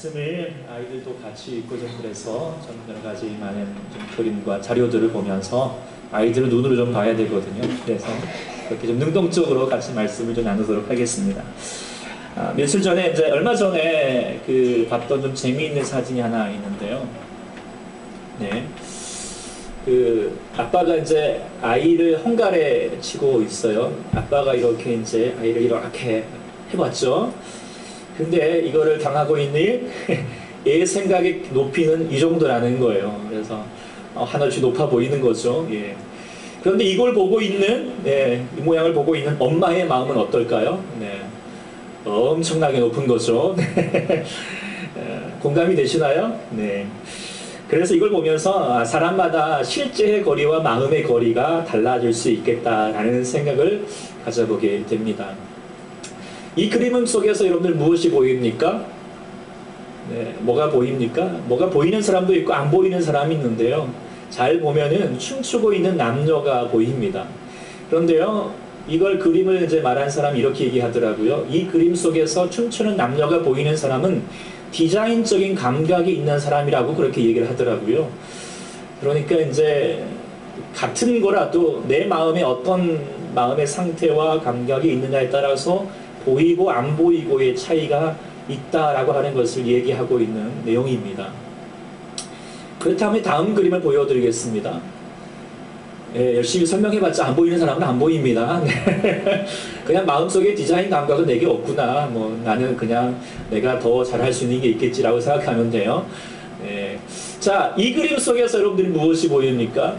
말씀을 아이들도 같이 읽고 좀 그래서 좀 여러 가지 많은 좀 그림과 자료들을 보면서 아이들을 눈으로 좀 봐야 되거든요. 그래서 그렇게 좀 능동적으로 같이 말씀을 좀 나누도록 하겠습니다. 며칠 전에 이제 얼마 전에 봤던 좀 재미있는 사진이 하나 있는데요. 네. 아빠가 이제 아이를 헝가리에 치고 있어요. 아빠가 이렇게 이제 아이를 이렇게 해봤죠. 근데 이거를 당하고 있는 얘 생각의 높이는 이 정도라는 거예요. 그래서 하늘씩 높아 보이는 거죠. 예. 그런데 이걸 보고 있는, 이 모양을 보고 있는 엄마의 마음은 어떨까요? 네. 엄청나게 높은 거죠. 공감이 되시나요? 네. 그래서 이걸 보면서 사람마다 실제의 거리와 마음의 거리가 달라질 수 있겠다라는 생각을 가져보게 됩니다. 이 그림 속에서 여러분들 무엇이 보입니까? 네, 뭐가 보입니까? 뭐가 보이는 사람도 있고 안 보이는 사람이 있는데요. 잘 보면은 춤추고 있는 남녀가 보입니다. 그런데요, 이걸 그림을 이제 말한 사람이 이렇게 얘기하더라고요. 이 그림 속에서 춤추는 남녀가 보이는 사람은 디자인적인 감각이 있는 사람이라고 그렇게 얘기를 하더라고요. 그러니까 이제 같은 거라도 내 마음에 어떤 마음의 상태와 감각이 있느냐에 따라서 보이고 안 보이고의 차이가 있다라고 하는 것을 얘기하고 있는 내용입니다. 그렇다면 다음 그림을 보여드리겠습니다. 예, 열심히 설명해봤자 안 보이는 사람은 안 보입니다. 그냥 마음속에 디자인 감각은 내게 없구나. 뭐 나는 그냥 내가 더 잘할 수 있는 게 있겠지라고 생각하면 돼요. 예. 자, 이 그림 속에서 여러분들이 무엇이 보입니까?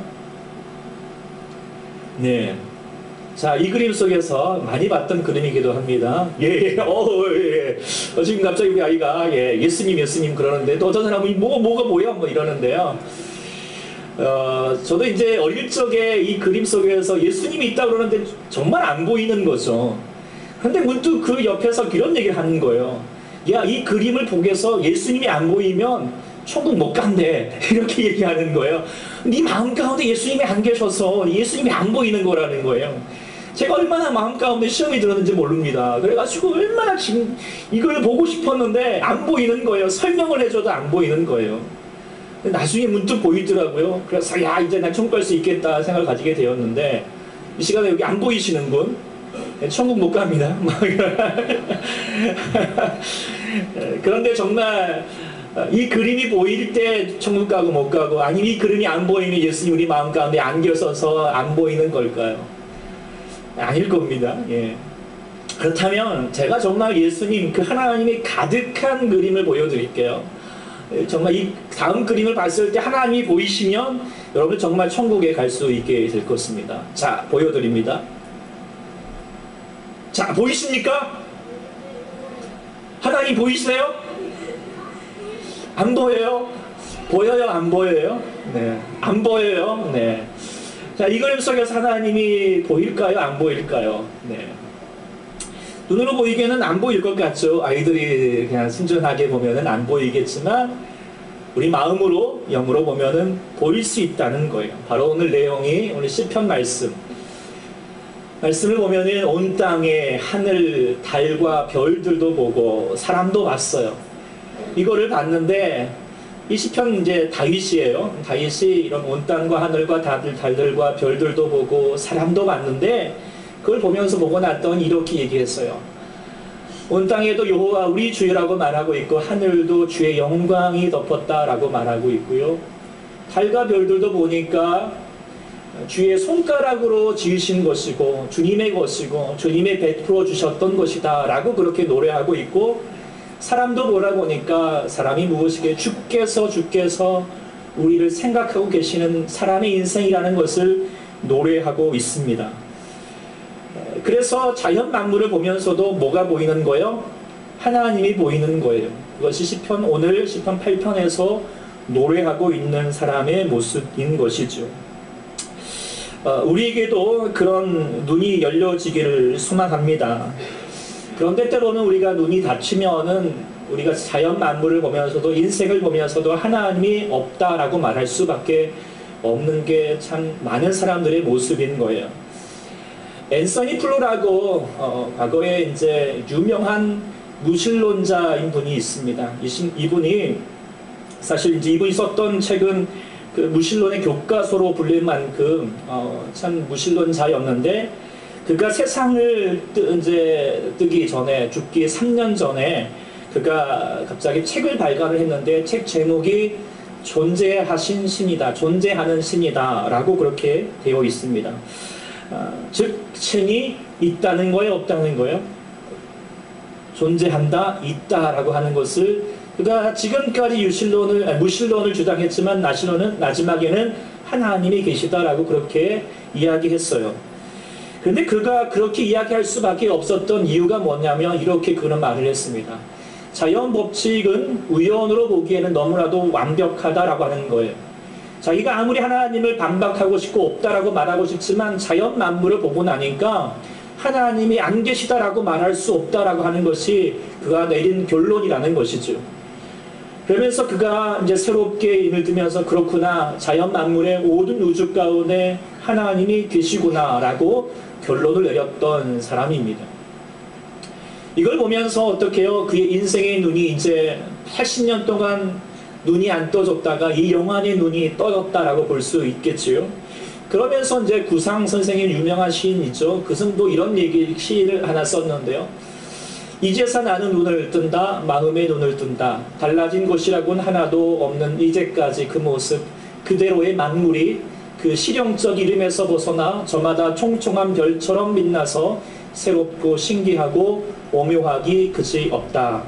네. 자, 이 그림 속에서 많이 봤던 그림이기도 합니다. 예. 지금 갑자기 우리 아이가 예수님 그러는데 또 어떤 사람은 뭐가 뭐야 뭐 이러는데요. 저도 이제 어릴 적에 이 그림 속에서 예수님이 있다 그러는데 정말 안 보이는 거죠. 근데 문득 그 옆에서 이런 얘기를 하는 거예요. 야, 이 그림을 보고서 예수님이 안 보이면 천국 못 간대. 이렇게 얘기하는 거예요. 네 마음 가운데 예수님이 안 계셔서 예수님이 안 보이는 거라는 거예요. 제가 얼마나 마음 가운데 시험이 들었는지 모릅니다. 그래가지고 얼마나 지금 이걸 보고 싶었는데 안 보이는 거예요. 설명을 해줘도 안 보이는 거예요. 나중에 문득 보이더라고요. 그래서 야, 이제 난 천국 갈 수 있겠다 생각을 가지게 되었는데 이 시간에 여기 안 보이시는 분? 천국 못 갑니다. 그런데 정말 이 그림이 보일 때 천국 가고 못 가고, 아니면 이 그림이 안 보이면 예수님 우리 마음 가운데 안 계셔서 안 보이는 걸까요? 아닐 겁니다. 예. 그렇다면 제가 정말 예수님, 그 하나님의 가득한 그림을 보여드릴게요. 정말 이 다음 그림을 봤을 때 하나님이 보이시면 여러분 정말 천국에 갈 수 있게 될 것입니다. 자, 보여드립니다. 자, 보이십니까? 하나님 보이세요? 안 보여요? 보여요? 안 보여요? 네, 안 보여요? 네. 자, 이 그림 속에서 하나님이 보일까요? 안 보일까요? 네. 눈으로 보이기에는 안 보일 것 같죠. 아이들이 그냥 순전하게 보면은 안 보이겠지만 우리 마음으로, 영으로 보면은 보일 수 있다는 거예요. 바로 오늘 내용이 오늘 시편 말씀을 보면은 온 땅에 하늘, 달과 별들도 보고 사람도 봤어요. 이거를 봤는데 이 시편 이제 다윗이에요. 다윗이 이런 온 땅과 하늘과 달들과 별들도 보고 사람도 봤는데 그걸 보면서 보고 났더니 이렇게 얘기했어요. 온 땅에도 여호와 우리 주여라고 말하고 있고 하늘도 주의 영광이 덮었다라고 말하고 있고요. 달과 별들도 보니까 주의 손가락으로 지으신 것이고 주님의 것이고 주님의 베풀어 주셨던 것이다 라고 그렇게 노래하고 있고, 사람도 보라 보니까 사람이 무엇이게 주께서 우리를 생각하고 계시는 사람의 인생이라는 것을 노래하고 있습니다. 그래서 자연 만물을 보면서도 뭐가 보이는 거예요? 하나님이 보이는 거예요. 그것이 오늘 시편 8편에서 노래하고 있는 사람의 모습인 것이죠. 우리에게도 그런 눈이 열려지기를 소망합니다. 그런데 때로는 우리가 눈이 닫히면은 우리가 자연 만물을 보면서도 인생을 보면서도 하나님이 없다라고 말할 수밖에 없는 게 참 많은 사람들의 모습인 거예요. 앤서니 플루라고 과거에 이제 유명한 무신론자인 분이 있습니다. 이분이 사실 이제 이분이 썼던 책은 그 무신론의 교과서로 불릴 만큼 참 무신론자였는데, 그가 세상을 뜨기 전에, 죽기 3년 전에 그가 갑자기 책을 발간을 했는데, 책 제목이 존재하신 신이다, 존재하는 신이다 라고 그렇게 되어 있습니다. 즉 신이 있다는 거예요, 없다는 거예요? 존재한다, 있다라고 하는 것을, 그가 지금까지 무신론을 주장했지만 마지막에는 하나님이 계시다라고 그렇게 이야기했어요. 그런데 그가 그렇게 이야기할 수밖에 없었던 이유가 뭐냐면, 이렇게 그런 말을 했습니다. 자연 법칙은 우연으로 보기에는 너무나도 완벽하다라고 하는 거예요. 자기가 아무리 하나님을 반박하고 싶고 없다라고 말하고 싶지만 자연 만물을 보고 나니까 하나님이 안 계시다라고 말할 수 없다라고 하는 것이 그가 내린 결론이라는 것이죠. 그러면서 그가 이제 새롭게 인을 들면서, 그렇구나, 자연 만물의 모든 우주 가운데 하나님이 계시구나라고 결론을 내렸던 사람입니다. 이걸 보면서 어떻게 해요? 그의 인생의 눈이 이제 80년 동안 눈이 안 떠졌다가 이 영안의 눈이 떠졌다라고 볼 수 있겠지요. 그러면서 이제 구상 선생님, 유명한 시인이죠. 그분도 이런 시를 하나 썼는데요. 이제서 나는 눈을 뜬다, 마음의 눈을 뜬다. 달라진 것이라고는 하나도 없는 이제까지 그 모습, 그대로의 만물이 그 실용적 이름에서 벗어나 저마다 총총한 별처럼 빛나서 새롭고 신기하고 오묘하기 그지 없다.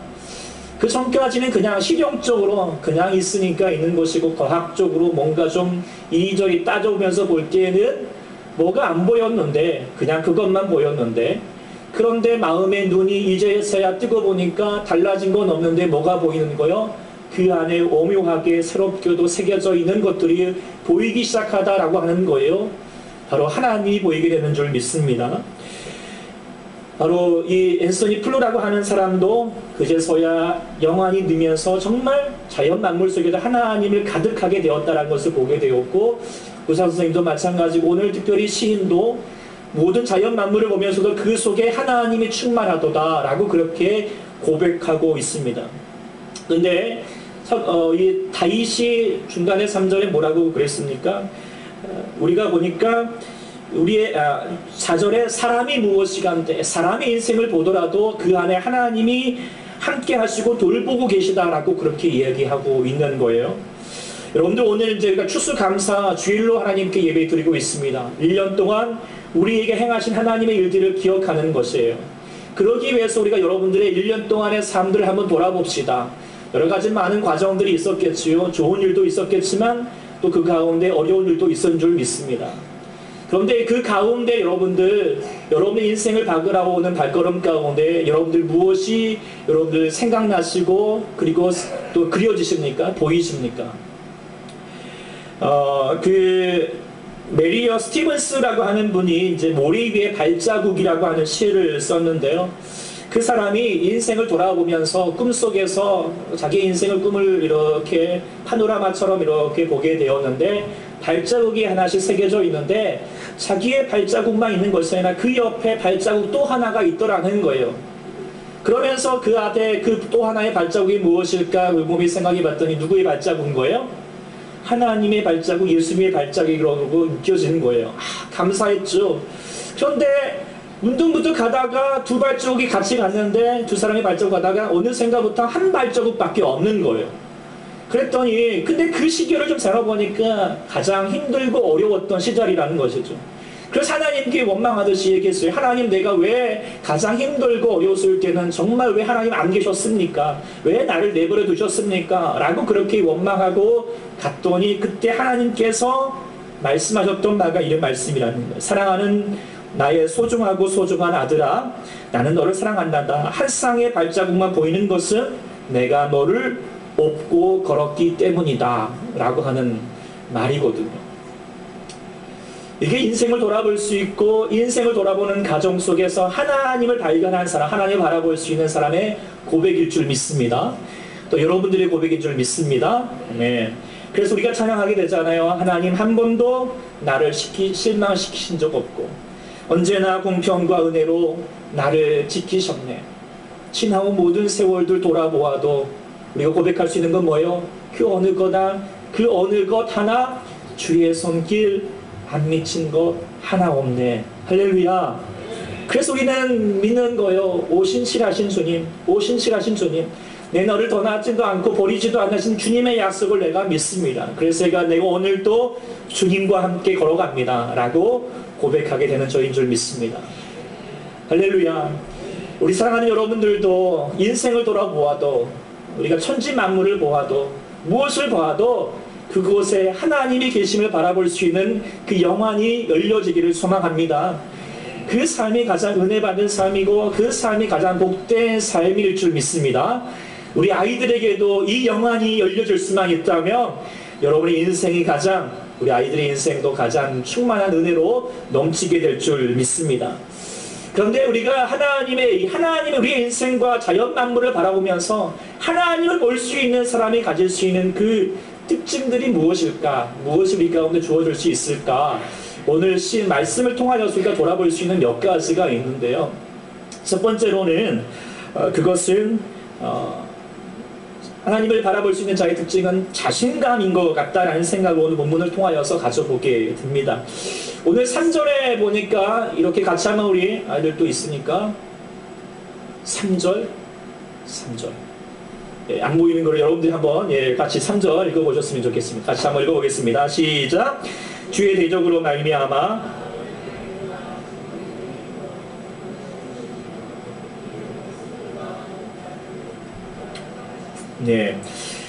그 전까지는 그냥 실용적으로 그냥 있으니까 있는 것이고, 과학적으로 뭔가 좀 이리저리 따져보면서 볼 때에는 뭐가 안 보였는데, 그냥 그것만 보였는데, 그런데 마음의 눈이 이제서야 뜨고 보니까 달라진 건 없는데 뭐가 보이는 거요? 그 안에 오묘하게 새롭게도 새겨져 있는 것들이 보이기 시작하다라고 하는 거예요. 바로 하나님이 보이게 되는 줄 믿습니다. 바로 이 앤서니 플루라고 하는 사람도 그제서야 영안이 늘면서 정말 자연 만물 속에도 하나님을 가득하게 되었다는 것을 보게 되었고, 구상 선생님도 마찬가지고, 오늘 특별히 시인도 모든 자연 만물을 보면서도 그 속에 하나님이 충만하도다라고 그렇게 고백하고 있습니다. 그런데 이 다윗이 중간에 3절에 뭐라고 그랬습니까? 우리가 보니까 우리의 4절에 사람이 무엇이간데, 사람의 인생을 보더라도 그 안에 하나님이 함께 하시고 돌보고 계시다라고 그렇게 이야기하고 있는 거예요. 여러분들, 오늘 이제 우리가 추수감사 주일로 하나님께 예배 드리고 있습니다. 1년 동안 우리에게 행하신 하나님의 일들을 기억하는 것이에요. 그러기 위해서 우리가 여러분들의 1년 동안의 삶들을 한번 돌아봅시다. 여러 가지 많은 과정들이 있었겠지요. 좋은 일도 있었겠지만 또 그 가운데 어려운 일도 있었는 줄 믿습니다. 그런데 그 가운데 여러분의 인생을 바라보는 발걸음 가운데 여러분들 무엇이 여러분들 생각나시고 그리고 또 그려지십니까? 보이십니까? 메리어 스티븐스라고 하는 분이 이제 모리 위의 발자국이라고 하는 시를 썼는데요. 그 사람이 인생을 돌아보면서 꿈속에서 자기 인생의 꿈을 이렇게 파노라마처럼 이렇게 보게 되었는데, 발자국이 하나씩 새겨져 있는데 자기의 발자국만 있는 것이 아니라 그 옆에 발자국 또 하나가 있더라는 거예요. 그러면서 그 앞에 그 또 하나의 발자국이 무엇일까 몸이 생각해 봤더니 누구의 발자국인 거예요? 하나님의 발자국, 예수님의 발자국이라고 느껴지는 거예요. 감사했죠. 그런데 문득문득 가다가 두 발자국이 같이 갔는데, 두 사람의 발자국 가다가 어느샌가부터 한 발자국밖에 없는 거예요. 그랬더니 근데 그 시기를 좀 살아보니까 가장 힘들고 어려웠던 시절이라는 것이죠. 그래서 하나님께 원망하듯이 얘기했어요. 하나님, 내가 왜 가장 힘들고 어려웠을 때는 정말 왜 하나님 안 계셨습니까? 왜 나를 내버려 두셨습니까? 라고 그렇게 원망하고 갔더니 그때 하나님께서 말씀하셨던 바가 이런 말씀이라는 거예요. 사랑하는 나의 소중하고 소중한 아들아, 나는 너를 사랑한단다. 한 쌍의 발자국만 보이는 것은 내가 너를 업고 걸었기 때문이다 라고 하는 말이거든요. 이게 인생을 돌아볼 수 있고, 인생을 돌아보는 가정 속에서 하나님을 발견한 사람, 하나님을 바라볼 수 있는 사람의 고백일 줄 믿습니다. 또 여러분들의 고백인 줄 믿습니다. 네. 그래서 우리가 찬양하게 되잖아요. 하나님 한 번도 나를 실망시키신 적 없고 언제나 공평과 은혜로 나를 지키셨네. 지나온 모든 세월들 돌아보아도 우리가 고백할 수 있는 건 뭐예요? 그 어느 것 하나 주의 손길 안 미친 것 하나 없네. 할렐루야. 그래서 우리는 믿는 거예요. 오신실하신 주님, 오신실하신 주님, 내 너를 떠나지도 않고 버리지도 않으신 주님의 약속을 내가 믿습니다. 그래서 내가 오늘도 주님과 함께 걸어갑니다 라고 고백하게 되는 저인 줄 믿습니다. 할렐루야. 우리 사랑하는 여러분들도 인생을 돌아보아도, 우리가 천지 만물을 보아도, 무엇을 보아도 그곳에 하나님이 계심을 바라볼 수 있는 그 영안이 열려지기를 소망합니다. 그 삶이 가장 은혜받은 삶이고 그 삶이 가장 복된 삶일 줄 믿습니다. 우리 아이들에게도 이 영안이 열려질 수만 있다면 여러분의 인생이 우리 아이들의 인생도 가장 충만한 은혜로 넘치게 될 줄 믿습니다. 그런데 우리가 하나님의 우리의 인생과 자연 만물을 바라보면서 하나님을 볼 수 있는 사람이 가질 수 있는 그 특징들이 무엇일까? 무엇이 우리 가운데 주어질 수 있을까? 오늘 말씀을 통하여서 우리가 돌아볼 수 있는 몇 가지가 있는데요. 첫 번째로는 그것은 하나님을 바라볼 수 있는 자의 특징은 자신감인 것 같다라는 생각을 오늘 본문을 통하여서 가져보게 됩니다. 오늘 3절에 보니까 이렇게 같이 한번 우리 아이들도 있으니까 3절 안 보이는 걸 여러분들이 한번 같이 3절 읽어보셨으면 좋겠습니다. 같이 한번 읽어보겠습니다. 시작. 주의 대적으로 말미암아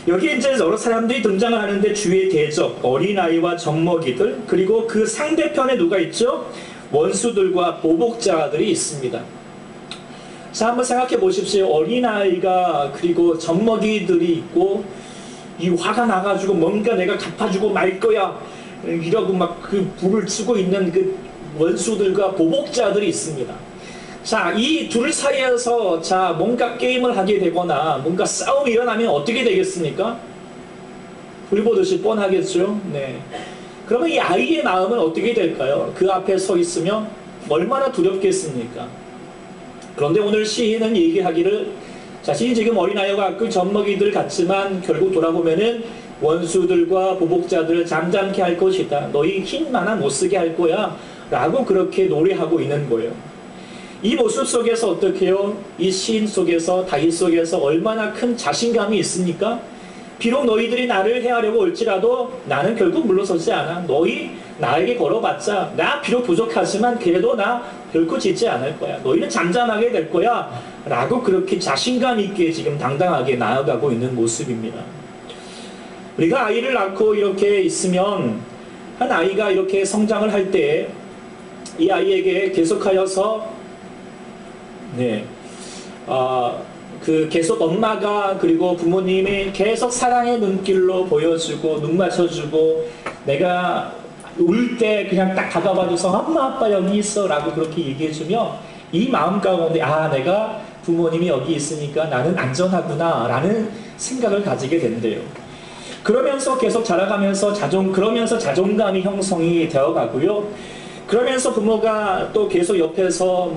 여기 이제 여러 사람들이 등장을 하는데 주의 대적, 어린아이와 젖먹이들, 그리고 그 상대편에 누가 있죠? 원수들과 보복자들이 있습니다. 자, 한번 생각해 보십시오. 어린아이가 그리고 젖먹이들이 있고 이 화가 나가지고 뭔가 내가 갚아주고 말 거야 이러고 막 그 불을 쓰고 있는 그 원수들과 보복자들이 있습니다. 자, 이 둘 사이에서 뭔가 게임을 하게 되거나 뭔가 싸움이 일어나면 어떻게 되겠습니까? 불 보듯이 뻔하겠죠. 네. 그러면 이 아이의 마음은 어떻게 될까요? 그 앞에 서 있으면 얼마나 두렵겠습니까? 그런데 오늘 시인은 얘기하기를 자신이 지금 어린아이와 그 젖먹이들 같지만 결국 돌아보면은 원수들과 보복자들을 잠잠케 할 것이다. 너희 힘만한 못 쓰게 할 거야 라고 그렇게 노래하고 있는 거예요. 이 모습 속에서 어떻게 해요? 이 시인 속에서, 다윗 속에서 얼마나 큰 자신감이 있습니까? 비록 너희들이 나를 해하려고 올지라도 나는 결국 물러서지 않아. 너희 나에게 걸어봤자 나 비록 부족하지만 그래도 나 결코 짓지 않을 거야. 너희는 잠잠하게 될 거야 라고 그렇게 자신감 있게 지금 당당하게 나아가고 있는 모습입니다. 우리가 아이를 낳고 이렇게 있으면 한 아이가 이렇게 성장을 할 때 이 아이에게 계속하여서 계속 엄마가 그리고 부모님이 계속 사랑의 눈길로 보여주고 눈 맞춰주고 내가 울 때 그냥 딱 다가봐줘서 엄마 아빠 여기 있어 라고 그렇게 얘기해주면 이 마음 가운데 내가 부모님이 여기 있으니까 나는 안전하구나 라는 생각을 가지게 된대요. 그러면서 계속 자라가면서 그러면서 자존감이 형성이 되어 가고요. 그러면서 부모가 또 계속 옆에서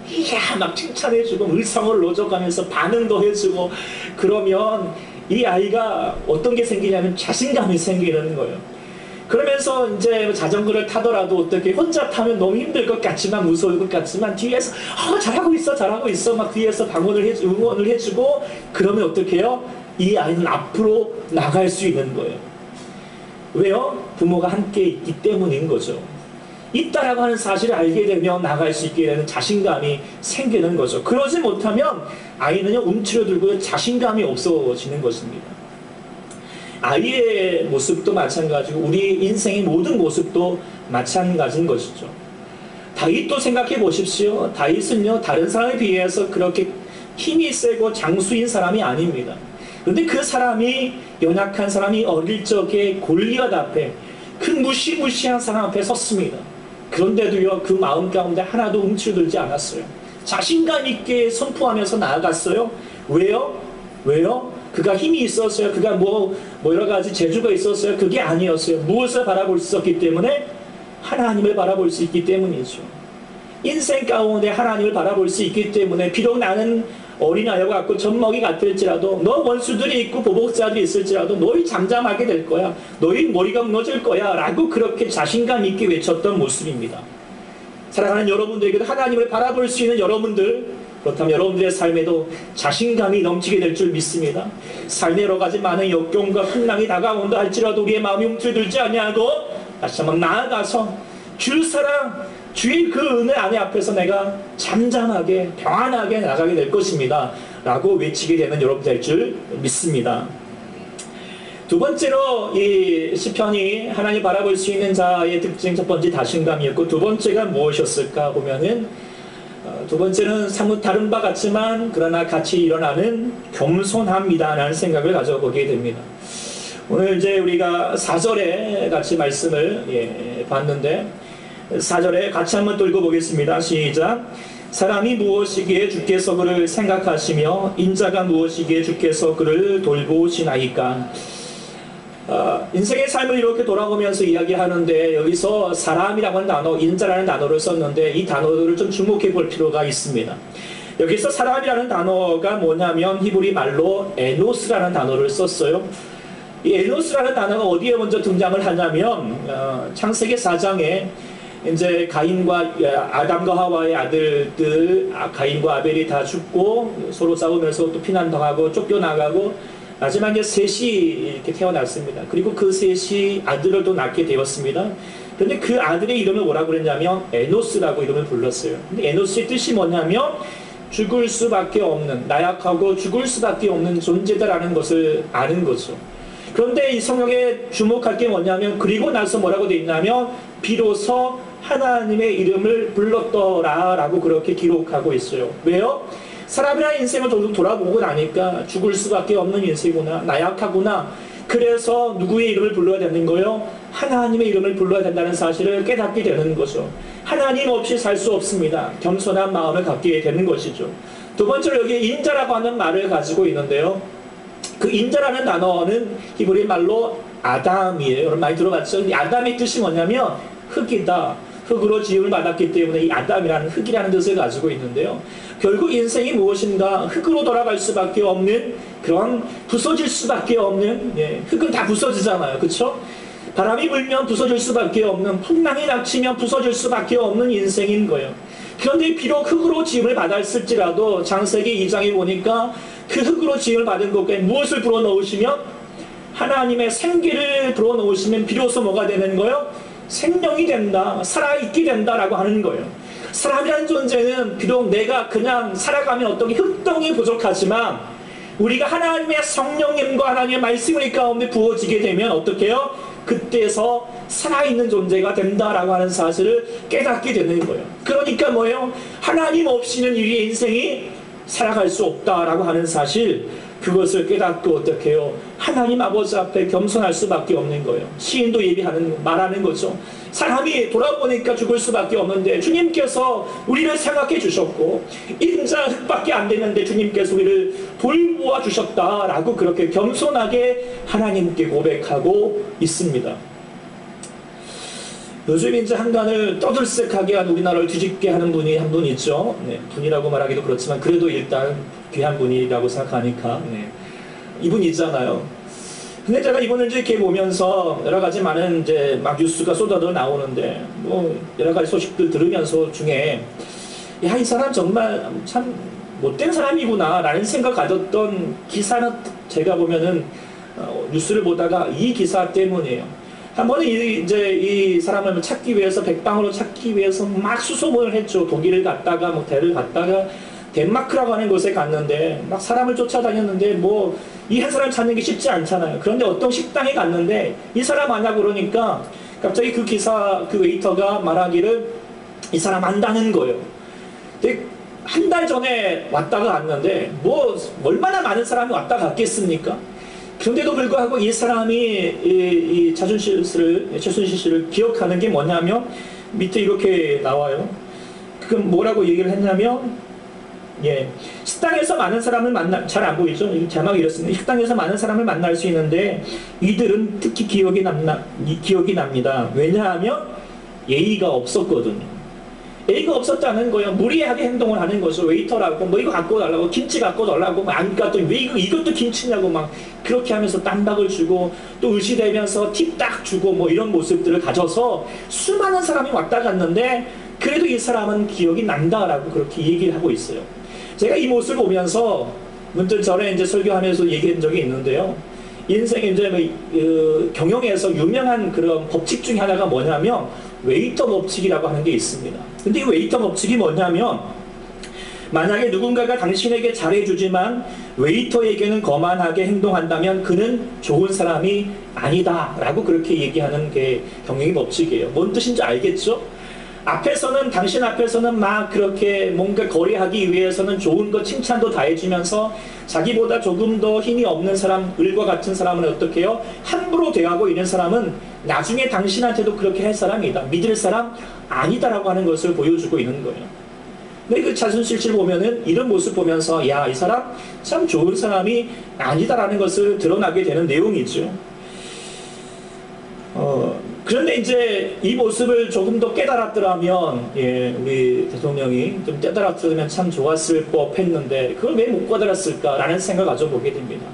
이야 막 칭찬해주고 의성을 넣어줘가면서 반응도 해주고 그러면 이 아이가 어떤 게 생기냐면 자신감이 생기는 거예요. 그러면서 이제 자전거를 타더라도 어떻게 혼자 타면 너무 힘들 것 같지만 무서울 것 같지만 뒤에서 잘하고 있어 막 뒤에서 응원을 해주고 그러면 어떻게 해요? 이 아이는 앞으로 나갈 수 있는 거예요. 왜요? 부모가 함께 있기 때문인 거죠. 있다라고 하는 사실을 알게 되면 나갈 수 있게 되는 자신감이 생기는 거죠. 그러지 못하면 아이는요 움츠러들고 자신감이 없어지는 것입니다. 아이의 모습도 마찬가지고 우리 인생의 모든 모습도 마찬가지인 것이죠. 다윗도 생각해 보십시오. 다윗은요 다른 사람에 비해서 그렇게 힘이 세고 장수인 사람이 아닙니다. 그런데 그 사람이 연약한 사람이 어릴 적에 골리앗 앞에 그 무시무시한 사람 앞에 섰습니다. 그런데도요 그 마음 가운데 하나도 움츠러들지 않았어요. 자신감 있게 선포하면서 나아갔어요. 왜요? 그가 힘이 있었어요? 그가 여러 가지 재주가 있었어요? 그게 아니었어요. 무엇을 바라볼 수 있었기 때문에? 하나님을 바라볼 수 있기 때문이죠. 인생 가운데 하나님을 바라볼 수 있기 때문에 비록 나는 어린아이와 같고 젖먹이 같을지라도 너 원수들이 있고 보복자들이 있을지라도 너희 잠잠하게 될 거야. 너희 머리가 무너질 거야. 라고 그렇게 자신감 있게 외쳤던 모습입니다. 사랑하는 여러분들에게도 하나님을 바라볼 수 있는 여러분들, 그렇다면 여러분들의 삶에도 자신감이 넘치게 될 줄 믿습니다. 삶의 여러 가지 많은 역경과 풍랑이 다가온다 할지라도 우리의 마음이 움츠러들지 아니하고 다시 한번 나아가서 주 사랑, 주의 그 은혜 안에 앞에서 내가 잠잠하게 평안하게 나가게 될 것입니다 라고 외치게 되는 여러분 될 줄 믿습니다. 두 번째로 이 시편이 하나님 바라볼 수 있는 자의 특징, 첫 번째 자신감이었고, 두 번째가 무엇이었을까 보면은 두 번째는 사뭇 다른 바 같지만 그러나 같이 일어나는 겸손함이다 라는 생각을 가져보게 됩니다. 오늘 이제 우리가 4절에 같이 말씀을 봤는데 4절에 같이 한번 또 읽어보겠습니다. 시작. 사람이 무엇이기에 주께서 그를 생각하시며 인자가 무엇이기에 주께서 그를 돌보시나이까. 인생의 삶을 이렇게 돌아보면서 이야기하는데 여기서 사람이라고 하는 단어, 인자라는 단어를 썼는데 이 단어를 좀 주목해 볼 필요가 있습니다. 여기서 사람이라는 단어가 뭐냐면 히브리 말로 에노스라는 단어를 썼어요. 이 에노스라는 단어가 어디에 먼저 등장을 하냐면 창세기 4장에 이제 가인과 아담과 하와의 아들들, 가인과 아벨이 다 죽고 서로 싸우면서 또 피난당하고 쫓겨나가고 마지막에 셋이 이렇게 태어났습니다. 그리고 그 셋이 아들을 또 낳게 되었습니다. 그런데 그 아들의 이름을 뭐라고 그랬냐면 에노스라고 이름을 불렀어요. 근데 에노스의 뜻이 뭐냐면 죽을 수밖에 없는, 나약하고 죽을 수밖에 없는 존재다라는 것을 아는 거죠. 그런데 이 성경에 주목할 게 뭐냐면 그리고 나서 뭐라고 되어 있냐면 비로소 하나님의 이름을 불렀더라 라고 그렇게 기록하고 있어요. 왜요? 사람이라는 인생을 돌아보고 나니까 죽을 수밖에 없는 인생이구나, 나약하구나. 그래서 누구의 이름을 불러야 되는 거예요? 하나님의 이름을 불러야 된다는 사실을 깨닫게 되는 거죠. 하나님 없이 살 수 없습니다. 겸손한 마음을 갖게 되는 것이죠. 두 번째로 여기 인자라고 하는 말을 가지고 있는데요. 그 인자라는 단어는 히브리 말로 아담이에요. 여러분 많이 들어봤죠? 이 아담의 뜻이 뭐냐면 흙이다. 흙으로 지음을 받았기 때문에 이 아담이라는 흙이라는 뜻을 가지고 있는데요. 결국 인생이 무엇인가 흙으로 돌아갈 수밖에 없는 그런 부서질 수밖에 없는, 흙은 다 부서지잖아요. 그렇죠? 바람이 불면 부서질 수밖에 없는, 풍랑이 닥치면 부서질 수밖에 없는 인생인 거예요. 그런데 비록 흙으로 지음을 받았을지라도 창세기 2장에 보니까 그 흙으로 지음을 받은 것에 무엇을 불어넣으시면 하나님의 생기를 불어넣으시면 비로소 뭐가 되는 거예요? 생명이 된다, 살아있게 된다라고 하는 거예요. 사람이라는 존재는 비록 내가 그냥 살아가면 어떤 흙덩이 부족하지만 우리가 하나님의 성령님과 하나님의 말씀을 이 가운데 부어지게 되면 어떻게 해요? 그때서 살아있는 존재가 된다라고 하는 사실을 깨닫게 되는 거예요. 그러니까 뭐예요? 하나님 없이는 우리의 인생이 살아갈 수 없다라고 하는 사실, 그것을 깨닫고 어떻게 해요? 하나님 아버지 앞에 겸손할 수밖에 없는 거예요. 시인도 말하는 거죠. 사람이 돌아보니까 죽을 수밖에 없는데 주님께서 우리를 생각해 주셨고 인자 흙밖에 안 되는데 주님께서 우리를 돌보아 주셨다라고 그렇게 겸손하게 하나님께 고백하고 있습니다. 요즘 이제 한간을 떠들썩하게 한 우리나라를 뒤집게 하는 분이 한 분 있죠. 분이라고 말하기도 그렇지만 그래도 일단 귀한 분이라고 생각하니까 이분 있잖아요. 근데 제가 이분을 이렇게 보면서 여러 가지 많은 이제 막 뉴스가 쏟아져 나오는데 뭐 여러 가지 소식들 들으면서 중에 야, 이 사람 정말 참 못된 사람이구나 라는 생각 가졌던 기사는 제가 보면은 뉴스를 보다가 이 기사 때문이에요. 한 번은 이제 이 사람을 찾기 위해서, 백방으로 찾기 위해서 막 수소문을 했죠. 독일을 갔다가 뭐 대를 갔다가 덴마크라고 하는 곳에 갔는데 막 사람을 쫓아다녔는데 뭐 이 한 사람 찾는 게 쉽지 않잖아요. 그런데 어떤 식당에 갔는데 이 사람 아냐 그러니까 갑자기 그 기사 그 웨이터가 말하기를 이 사람 안다는 거예요. 근데 한 달 전에 왔다가 갔는데 뭐 얼마나 많은 사람이 왔다 갔겠습니까? 그런데도 불구하고 이 사람이 이 최순실 씨를 기억하는 게 뭐냐면 밑에 이렇게 나와요. 그건 뭐라고 얘기를 했냐면 식당에서 많은 사람을 잘 안 보이죠? 자막이 이렇습니다. 식당에서 많은 사람을 만날 수 있는데 이들은 특히 기억이 납니다. 왜냐하면 예의가 없었거든요. 예의가 없었다는 거예요. 무리하게 행동을 하는 거죠. 웨이터라고 뭐 이거 갖고 달라고, 김치 갖고 달라고, 막 안 갖고 왜 이것도 김치냐고 막 그렇게 하면서 땀박을 주고 또 의시되면서 팁 딱 주고 뭐 이런 모습들을 가져서 수많은 사람이 왔다 갔는데 그래도 이 사람은 기억이 난다라고 그렇게 얘기를 하고 있어요. 제가 이 모습을 보면서 문득 전에 이제 설교하면서 얘기한 적이 있는데요. 인생에 이제 경영에서 유명한 그런 법칙 중에 하나가 뭐냐면 웨이터 법칙이라고 하는 게 있습니다. 근데 이 웨이터 법칙이 뭐냐면 만약에 누군가가 당신에게 잘해주지만 웨이터에게는 거만하게 행동한다면 그는 좋은 사람이 아니다 라고 그렇게 얘기하는 게 경영의 법칙이에요. 뭔 뜻인지 알겠죠? 앞에서는 당신 앞에서는 막 그렇게 뭔가 거래하기 위해서는 좋은 거 칭찬도 다 해주면서 자기보다 조금 더 힘이 없는 사람, 을과 같은 사람은 어떻게 해요? 함부로 대하고 있는 사람은 나중에 당신한테도 그렇게 할 사람이다, 믿을 사람 아니다라고 하는 것을 보여주고 있는 거예요. 근데 그 자순실실 보면은 이런 모습 보면서 야, 이 사람 참 좋은 사람이 아니다라는 것을 드러나게 되는 내용이죠. 그런데 이제 이 모습을 조금 더 깨달았더라면, 예, 우리 대통령이 좀 깨달았으면 참 좋았을 법했는데 그걸 왜 못 깨달았을까라는 생각을 가져보게 됩니다.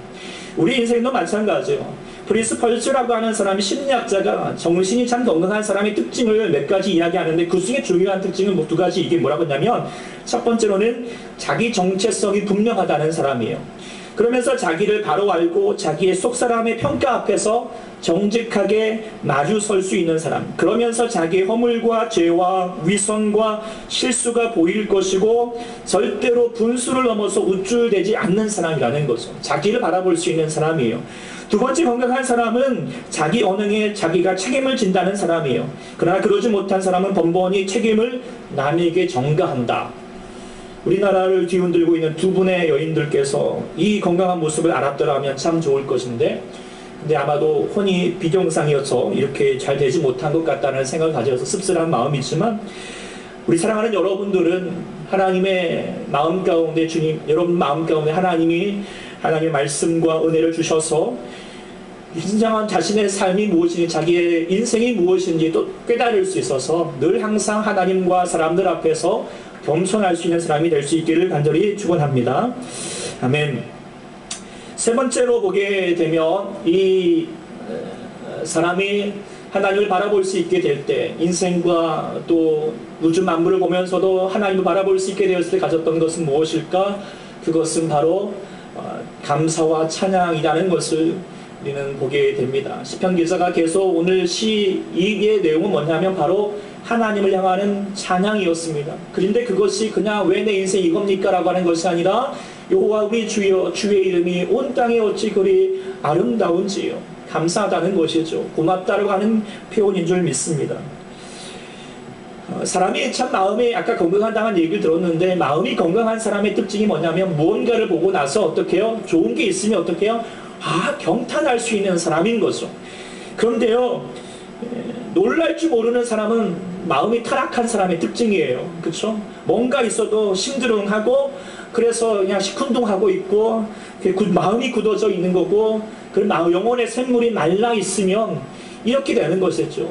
우리 인생도 마찬가지예요. 프리스 펄츠라고 하는 사람이 심리학자가 정신이 참 건강한 사람의 특징을 몇 가지 이야기하는데 그 중에 중요한 특징은 뭐 두 가지. 이게 뭐라고 했냐면 첫 번째로는 자기 정체성이 분명하다는 사람이에요. 그러면서 자기를 바로 알고 자기의 속사람의 평가 앞에서 정직하게 마주 설 수 있는 사람, 그러면서 자기의 허물과 죄와 위선과 실수가 보일 것이고 절대로 분수를 넘어서 우쭐대지 않는 사람이라는 거죠. 자기를 바라볼 수 있는 사람이에요. 두 번째, 건강한 사람은 자기 언행에 자기가 책임을 진다는 사람이에요. 그러나 그러지 못한 사람은 번번이 책임을 남에게 전가한다. 우리나라를 뒤흔들고 있는 두 분의 여인들께서 이 건강한 모습을 알았더라면 참 좋을 것인데, 근데 아마도 혼이 비경상이어서 이렇게 잘 되지 못한 것 같다는 생각을 가져서 씁쓸한 마음이지만, 우리 사랑하는 여러분들은 하나님의 마음 가운데, 주님, 여러분 마음 가운데 하나님이 하나님의 말씀과 은혜를 주셔서 진정한 자신의 삶이 무엇인지, 자기의 인생이 무엇인지 또 깨달을 수 있어서 늘 항상 하나님과 사람들 앞에서 겸손할 수 있는 사람이 될 수 있기를 간절히 축원합니다. 아멘. 세 번째로 보게 되면 이 사람이 하나님을 바라볼 수 있게 될 때, 인생과 또 우주 만물을 보면서도 하나님을 바라볼 수 있게 되었을 때 가졌던 것은 무엇일까? 그것은 바로 감사와 찬양이라는 것을 우리는 보게 됩니다. 시편 기자가 계속 오늘 시의 내용은 뭐냐면 바로 하나님을 향하는 찬양이었습니다. 그런데 그것이 그냥 왜 내 인생 이겁니까? 라고 하는 것이 아니라 여호와 우리 주여, 주의 이름이 온 땅에 어찌 그리 아름다운지요. 감사하다는 것이죠. 고맙다라고 하는 표현인 줄 믿습니다. 사람이 참 마음이, 아까 건강하다는 얘기를 들었는데, 마음이 건강한 사람의 특징이 뭐냐면 무언가를 보고 나서 어떻게 해요? 좋은 게 있으면 어떻게 해요? 경탄할 수 있는 사람인 거죠. 그런데요, 놀랄 줄 모르는 사람은 마음이 타락한 사람의 특징이에요. 그렇죠? 뭔가 있어도 심드렁하고, 그래서 그냥 시큰둥하고 있고, 마음이 굳어져 있는 거고, 그 영혼의 샘물이 말라 있으면 이렇게 되는 것이죠.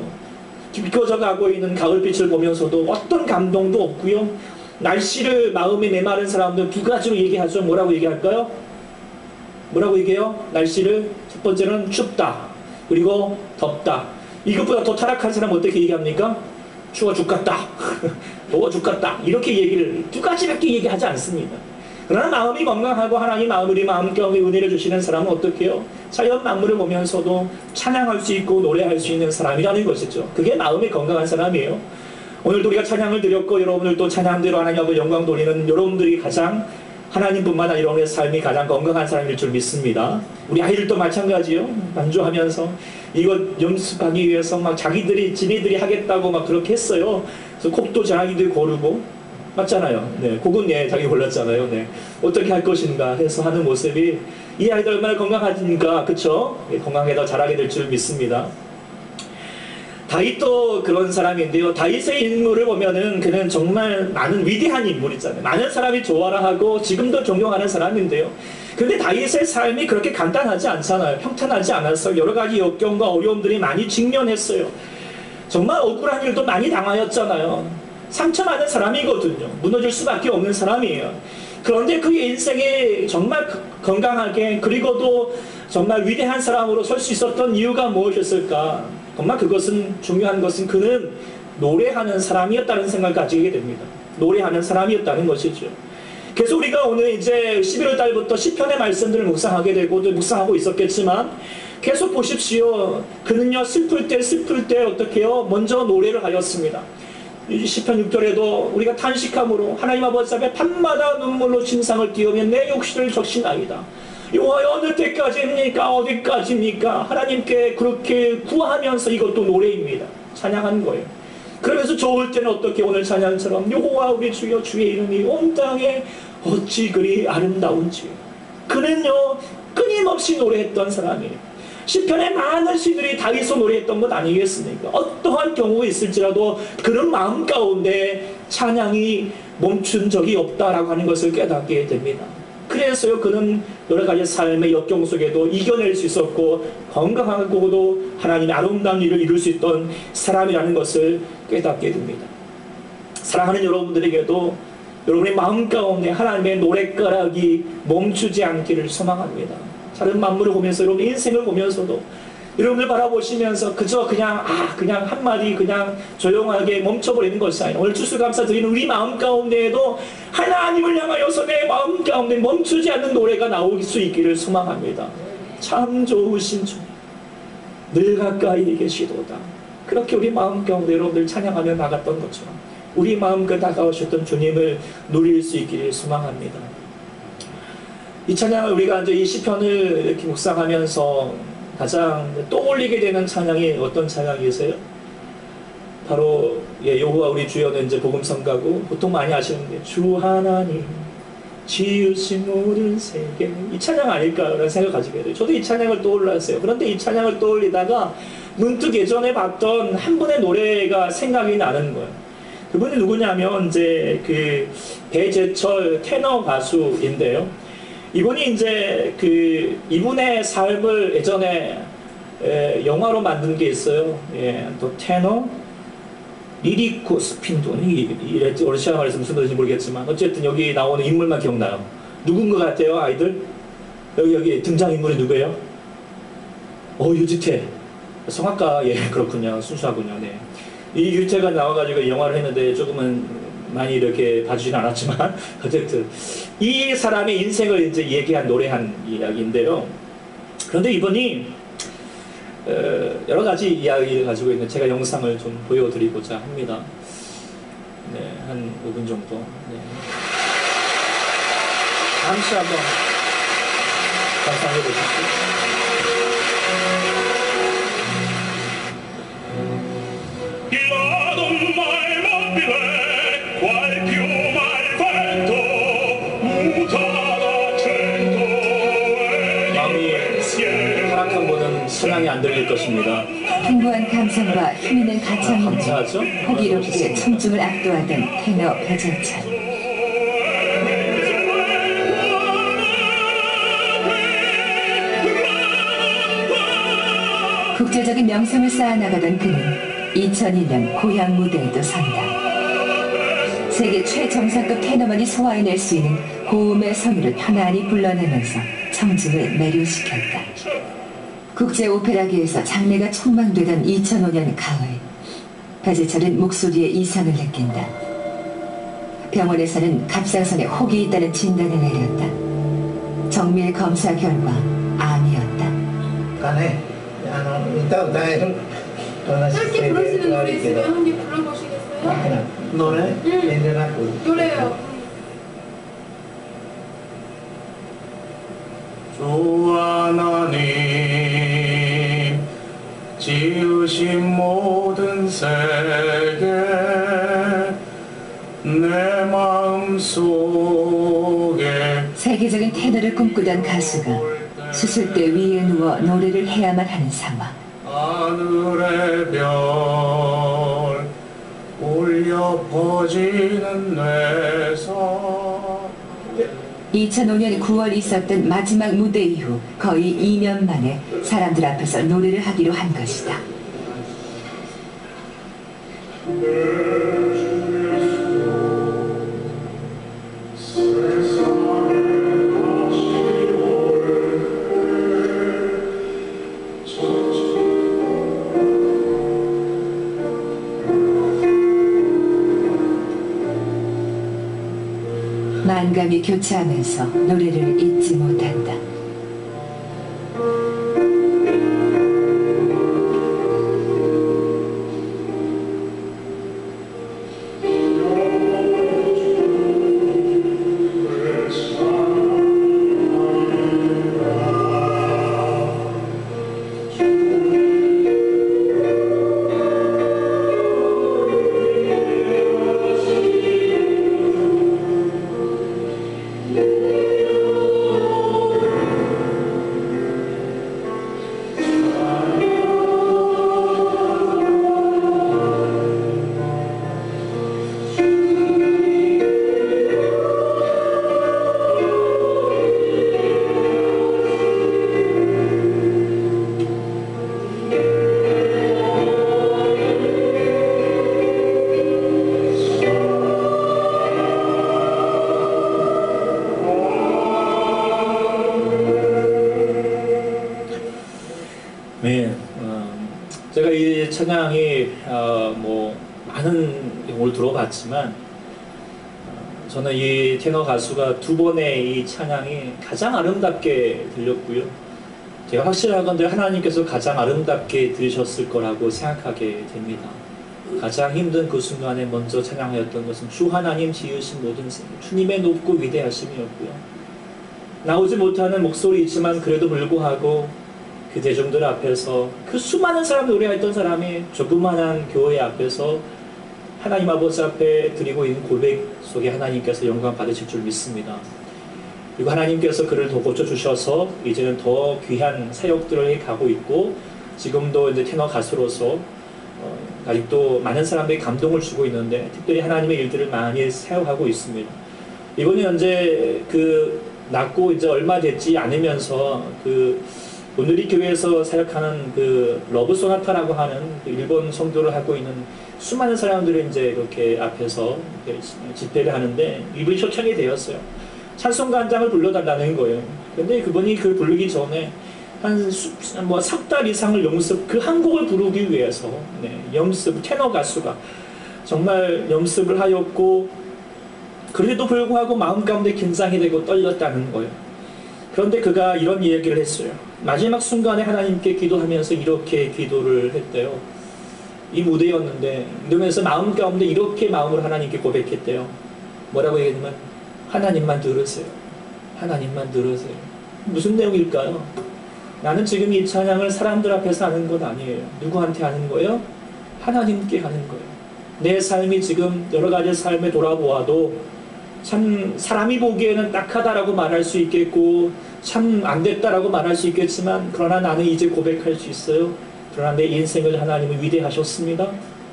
비껴져 가고 있는 가을빛을 보면서도 어떤 감동도 없고요. 날씨를 마음에 메마른 사람들 두 가지로 얘기하죠. 뭐라고 얘기할까요? 뭐라고 얘기해요? 날씨를 첫 번째는 춥다, 그리고 덥다. 이것보다 더 타락한 사람 어떻게 얘기합니까? 추워 죽겠다, 더워 죽겠다, 이렇게 얘기를 두 가지밖에 얘기하지 않습니다. 그러나 마음이 건강하고 하나님 우리 마음 가운데 은혜를 주시는 사람은 어떻게 해요? 자연 만물을 보면서도 찬양할 수 있고 노래할 수 있는 사람이라는 것이죠. 그게 마음이 건강한 사람이에요. 오늘도 우리가 찬양을 드렸고 여러분들 또 찬양대로 하나님 앞에 영광 돌리는 여러분들이 가장, 하나님뿐만 아니라 여러분의 삶이 가장 건강한 사람일 줄 믿습니다. 우리 아이들도 마찬가지요. 반주하면서 이것 연습하기 위해서 막 지네들이 하겠다고 막 그렇게 했어요. 그래서 곡도 자기들 고르고, 맞잖아요. 네, 곡은 자기 골랐잖아요. 네, 어떻게 할 것인가 해서 하는 모습이, 이 아이들 얼마나 건강하니까, 그쵸? 건강해서 잘하게 될 줄 믿습니다. 다윗도 그런 사람인데요. 다윗의 인물을 보면은 그는 정말 많은 위대한 인물이잖아요. 많은 사람이 좋아하고 지금도 존경하는 사람인데요. 근데 다윗의 삶이 그렇게 간단하지 않잖아요. 평탄하지 않았어요. 여러 가지 역경과 어려움들이 많이 직면했어요. 정말 억울한 일도 많이 당하였잖아요. 상처받는 사람이거든요. 무너질 수밖에 없는 사람이에요. 그런데 그의 인생에 정말 건강하게 그리고도 정말 위대한 사람으로 설 수 있었던 이유가 무엇이었을까? 정말 그것은 중요한 것은 그는 노래하는 사람이었다는 생각을 가지게 됩니다. 노래하는 사람이었다는 것이죠. 그래서 우리가 오늘 이제 11월 달부터 시편의 말씀들을 묵상하게 되고 묵상하고 있었겠지만 계속 보십시오. 그는요 슬플 때 어떻게 해요? 먼저 노래를 하였습니다. 시편 6절에도 우리가 탄식함으로 하나님 아버지 앞에 밤마다 눈물로 침상을 띄우며 내 욕심을 적신나이다. 여호와여 어느 때까지입니까? 어디까지입니까? 하나님께 그렇게 구하면서 이것도 노래입니다. 찬양한 거예요. 그러면서 좋을 때는 어떻게 오늘 찬양처럼 여호와 우리 주여 주의 이름이 온 땅에 어찌 그리 아름다운지. 그는요 끊임없이 노래했던 사람이에요. 시편의 많은 시들이 다윗으로 노래했던 것 아니겠습니까? 어떠한 경우가 있을지라도 그런 마음 가운데 찬양이 멈춘 적이 없다라고 하는 것을 깨닫게 됩니다. 그래서요 그는 여러 가지 삶의 역경 속에도 이겨낼 수 있었고 건강하고도 하나님의 아름다운 일을 이룰 수 있던 사람이라는 것을 깨닫게 됩니다. 사랑하는 여러분들에게도 여러분의 마음 가운데 하나님의 노랫가락이 멈추지 않기를 소망합니다. 다른 만물을 보면서 여러분 인생을 보면서도 여러분을 바라보시면서 그저 그냥 한마디 그냥 조용하게 멈춰버리는 것이 아니라 오늘 추수감사 드리는 우리 마음 가운데에도 하나님을 향하여서 내 마음 가운데 멈추지 않는 노래가 나올 수 있기를 소망합니다. 참 좋으신 주님 늘 가까이 계시도다. 그렇게 우리 마음 가운데 여러분들 찬양하며 나갔던 것처럼 우리 마음껏 다가오셨던 주님을 누릴 수 있기를 소망합니다. 이 찬양을 우리가 이제 이 시편을 이렇게 묵상하면서 가장 떠올리게 되는 찬양이 어떤 찬양이세요? 바로 여호와 우리 주여는 이제 복음성가고 보통 많이 아시는데 주 하나님 지으신 모든 세계 이 찬양 아닐까라는 생각을 가지게 돼요. 저도 이 찬양을 떠올랐어요. 그런데 이 찬양을 떠올리다가 문득 예전에 봤던 한 분의 노래가 생각이 나는 거예요. 그분이 누구냐면 이제 그 배재철 테너 가수인데요. 이분이 이제 이분의 삶을 예전에 영화로 만든 게 있어요. 또 테너 리리코 스핀돈이 러시아 말에서 무슨 뜻인지 모르겠지만 어쨌든 여기 나오는 인물만 기억나요. 누군 것 같아요, 아이들? 여기 등장인물이 누구예요? 유지태. 성악가, 그렇군요. 순수하군요. 네. 이 유지태가 나와가지고 영화를 했는데 조금은 많이 이렇게 봐주진 않았지만 어쨌든 이 사람의 인생을 이제 얘기한 노래한 이야기인데요. 그런데 이분이 여러 가지 이야기를 가지고 있는 제가 영상을 좀 보여드리고자 합니다. 네, 한 5분 정도. 네. 잠시 한번 감상해 보십시오. 찬양이 안 들릴 것입니다. 풍부한 감성과 힘있는 가창으로 감사하죠? 호기롭게 청중을 압도하던 테너 배재철. 국제적인 명성을 쌓아나가던 그는 2002년 고향 무대에도 선다. 세계 최정상급 테너만이 소화해낼 수 있는 고음의 선율을 편안히 불러내면서 청중을 매료시켰다. 국제 오페라계에서 장래가 촉망되던 2005년 가을, 배재철은 목소리에 이상을 느낀다. 병원에서는 갑상선에 혹이 있다는 진단을 내렸다. 정밀 검사 결과 암이었다. 짧게 부르시는 노래 있으면 한 개 불러보시겠어요? 노래? 노래요. 주 하나님 지으신 모든 세계 내 마음속에 세계적인 테너를 꿈꾸던 가수가 수술대 위에 누워 노래를 해야만 하는 상황. 하늘의 별 울려 퍼지는 뇌성 2005년 9월 있었던 마지막 무대 이후 거의 2년 만에 사람들 앞에서 노래를 하기로 한 것이다. 만감이 교차하면서 노래를 잊지 못한다. 네, 제가 이 찬양이 뭐 많은 경우를 들어봤지만 저는 이 테너 가수가 두 번의 이 찬양이 가장 아름답게 들렸고요. 제가 확실하건대 하나님께서 가장 아름답게 들으셨을 거라고 생각하게 됩니다. 가장 힘든 그 순간에 먼저 찬양하였던 것은 주 하나님 지으신 모든 생, 주님의 높고 위대하심이었고요. 나오지 못하는 목소리이지만 그래도 불구하고 그 대중들 앞에서 그 수많은 사람 노래했던 사람이 조그만한 교회 앞에서 하나님 아버지 앞에 드리고 있는 고백 속에 하나님께서 영광 받으실 줄 믿습니다. 그리고 하나님께서 그를 더 고쳐주셔서 이제는 더 귀한 사역들을 해가고 있고 지금도 이제 테너 가수로서 아직도 많은 사람들이 감동을 주고 있는데 특별히 하나님의 일들을 많이 사역하고 있습니다. 이번에 현재 낳고 이제 얼마 되지 않으면서 오늘이 교회에서 사역하는 러브 소나타라고 하는 일본 성도를 하고 있는 수많은 사람들이 이제 이렇게 앞에서 이렇게 집회를 하는데 이분이 초청이 되었어요. 찬송가장을 불러달라는 거예요. 근데 그분이 부르기 전에 한 석 달 이상을 연습, 한 곡을 부르기 위해서 연습, 테너 가수가 정말 연습을 하였고 그래도 불구하고 마음 가운데 긴장이 되고 떨렸다는 거예요. 그런데 그가 이런 얘기를 했어요. 마지막 순간에 하나님께 기도하면서 이렇게 기도를 했대요. 이 무대였는데 이러면서 마음 가운데 이렇게 마음으로 하나님께 고백했대요. 뭐라고 얘기했냐면 하나님만 들으세요. 하나님만 들으세요. 무슨 내용일까요? 나는 지금 이 찬양을 사람들 앞에서 하는 것 아니에요. 누구한테 하는 거예요? 하나님께 하는 거예요. 내 삶이 지금 여러 가지 삶에 돌아보아도 참 사람이 보기에는 딱하다라고 말할 수 있겠고 참 안됐다라고 말할 수 있겠지만 그러나 나는 이제 고백할 수 있어요. 그러나 내 인생을 하나님은 위대하셨습니다.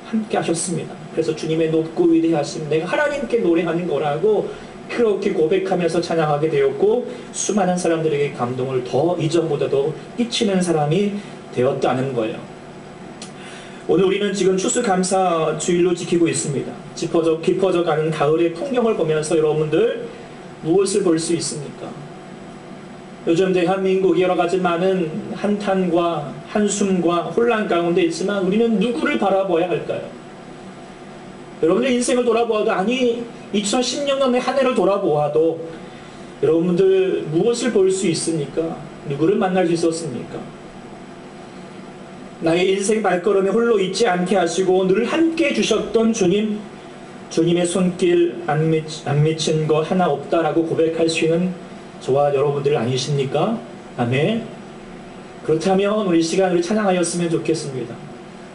함께 하셨습니다. 그래서 주님의 높고 위대하심 내가 하나님께 노래하는 거라고 그렇게 고백하면서 찬양하게 되었고 수많은 사람들에게 감동을 더 이전보다도 끼치는 사람이 되었다는 거예요. 오늘 우리는 지금 추수감사 주일로 지키고 있습니다. 깊어져 가는 가을의 풍경을 보면서 여러분들 무엇을 볼 수 있습니까? 요즘 대한민국이 여러 가지 많은 한탄과 한숨과 혼란 가운데 있지만 우리는 누구를 바라봐야 할까요? 여러분들 인생을 돌아보아도 아니 2016년의 한 해를 돌아보아도 여러분들 무엇을 볼 수 있습니까? 누구를 만날 수 있었습니까? 나의 인생 발걸음에 홀로 있지 않게 하시고 늘 함께 해주셨던 주님, 주님의 손길 안 미친 거 하나 없다라고 고백할 수 있는 저와 여러분들 아니십니까? 아멘. 그렇다면 우리 시간을 찬양하였으면 좋겠습니다.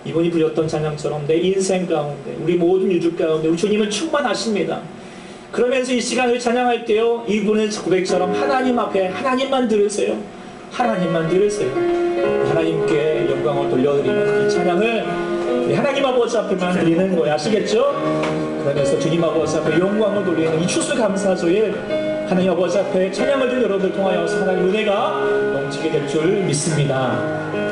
이분이 부렸던 찬양처럼 내 인생 가운데 우리 모든 유주 가운데 우리 주님은 충만하십니다. 그러면서 이 시간을 찬양할 때요 이분의 고백처럼 하나님 앞에 하나님만 들으세요. 하나님만 들으세요. 하나님께 영광을 돌려드리는 이 찬양을 하나님 아버지 앞에만 드리는 거예요. 아시겠죠? 그러면서 주님 아버지 앞에 영광을 돌리는 이 추수감사주일 하나님 아버지 앞에 찬양을 드린 여러분들 통하여서 하나님 은혜가 넘치게 될 줄 믿습니다.